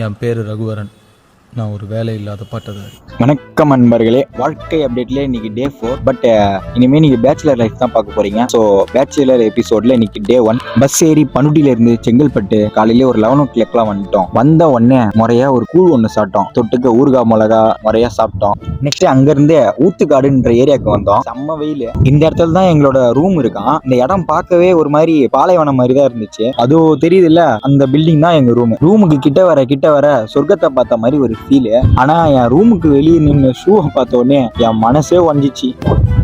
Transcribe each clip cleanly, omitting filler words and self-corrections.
என் பேர் ரகுவரன். நான் ஒரு வேலை இல்லாத பட்டதாரி. வணக்கம் நண்பர்களே, வாழ்க்கை அப்டேட்ல இன்னைக்கு டே 4. பட் இனிமே நீங்க பேச்சுலர் லைஃப் தான் பார்க்க போறீங்க. ஸோ பேச்சுலர் எபிசோட்ல இன்னைக்கு டே 1. பஸ் ஏறி பனுட்டில இருந்து செங்கல்பட்டு காலையில ஒரு 11 o'clock வந்துட்டோம். வந்த உடனே முறையா ஒரு கூழ் ஒன்று சாப்பிட்டோம். தொட்டுக்க ஊறுகாய் மிளகா முறையா சாப்பிட்டோம். நெக்ஸ்ட் அங்க இருந்து ஊத்துக்காடுன்ற ஏரியாவுக்கு வந்தோம். செம்ம வெயில். இந்த இடத்துல தான் எங்களோட ரூம் இருக்கான். இந்த இடம் பார்க்கவே ஒரு மாதிரி பாலைவனம் மாதிரி தான் இருந்துச்சு. அதுவும் தெரியுது இல்ல, அந்த பில்டிங் தான் எங்க ரூமுக்கு கிட்ட வர சொர்க்கத்தை பார்த்த மாதிரி ஒரு ஃபீல். ஆனா என் ரூமுக்கு வெளியே நின்று ஷூவை பார்த்த உடனே என் மனசே ஒஞ்சிச்சு.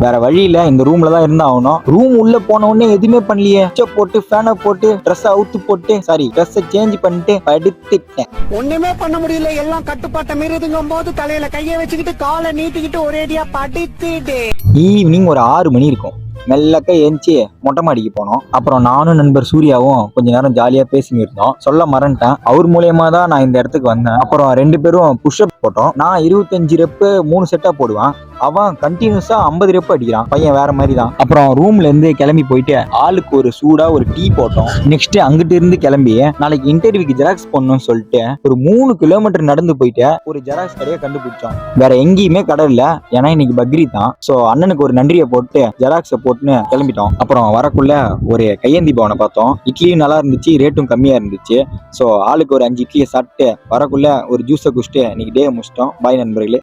வேற வழியில இந்த ரூம்ல தான் இருந்தா ஆகணும். ரூம் உள்ள போன உடனே எதுவுமே பண்ணலையே. போட்டு ஃபேனை போட்டு ட்ரெஸ் அவுத்து போட்டு ட்ரெஸ் சேஞ்ச் பண்ணிட்டு படுத்துட்டேன். ஒண்ணுமே பண்ண முடியல, எல்லாம் கட்டுப்பாட்டை மீறுதுங்கும் போது தலையில கைய வச்சுக்கிட்டு காலை நீட்டிக்கிட்டு ஒரேடியா படுத்துட்டு ஈவினிங் ஒரு 6 மணி இருக்கும். மெல்லக்க ஏஞ்சி மொட்டை மாடிக்கு போனோம். அப்புறம் நானும் நண்பர் சூர்யாவும் கொஞ்ச நேரம் ஜாலியா பேசின்னு இருந்தோம். சொல்ல மறந்துட்டேன், அவர் மூலியமா தான் நான் இந்த இடத்துக்கு வந்தேன். அப்புறம் 2 பேரும் புஷ்அப் போட்டோம். நான் 25 ரெப்பு 3 செட்டா போடுவேன். அவன் கண்டினியூஸா 50 ரெப்பு அடிக்கிறான். பையன் வேற மாதிரி தான். அப்புறம் ரூம்ல இருந்து கிளம்பி போயிட்டு ஆளுக்கு ஒரு சூடா ஒரு டீ போட்டோம். நெக்ஸ்ட் அங்கிட்டு இருந்து கிளம்பி நாளைக்கு இன்டர்வியூக்கு ஜெராக்ஸ் பண்ணணும்னு சொல்லிட்டு ஒரு 3 கிலோமீட்டர் நடந்து போயிட்டு ஒரு ஜெராக்ஸ் கடையை கண்டுபிடிச்சோம். வேற எங்கேயுமே கடை இல்ல, ஏன்னா இன்னைக்கு பக்ரீத் தான். சோ அண்ணனுக்கு ஒரு நன்றியை போட்டு ஜெராக்ஸை போட்டுன்னு கிளம்பிட்டோம். அப்புறம் வரக்குள்ள ஒரு கையேந்தி பவனை பார்த்தோம். இட்லியும் நல்லா இருந்துச்சு, ரேட்டும் கம்மியா இருந்துச்சு. சோ ஆளுக்கு ஒரு 5 இட்லியை சாப்பிட்டு வரக்குள்ள ஒரு ஜூஸை குடிச்சிட்டு இன்னைக்கு டே முடிச்சிட்டோம். பாய் நண்பர்களே.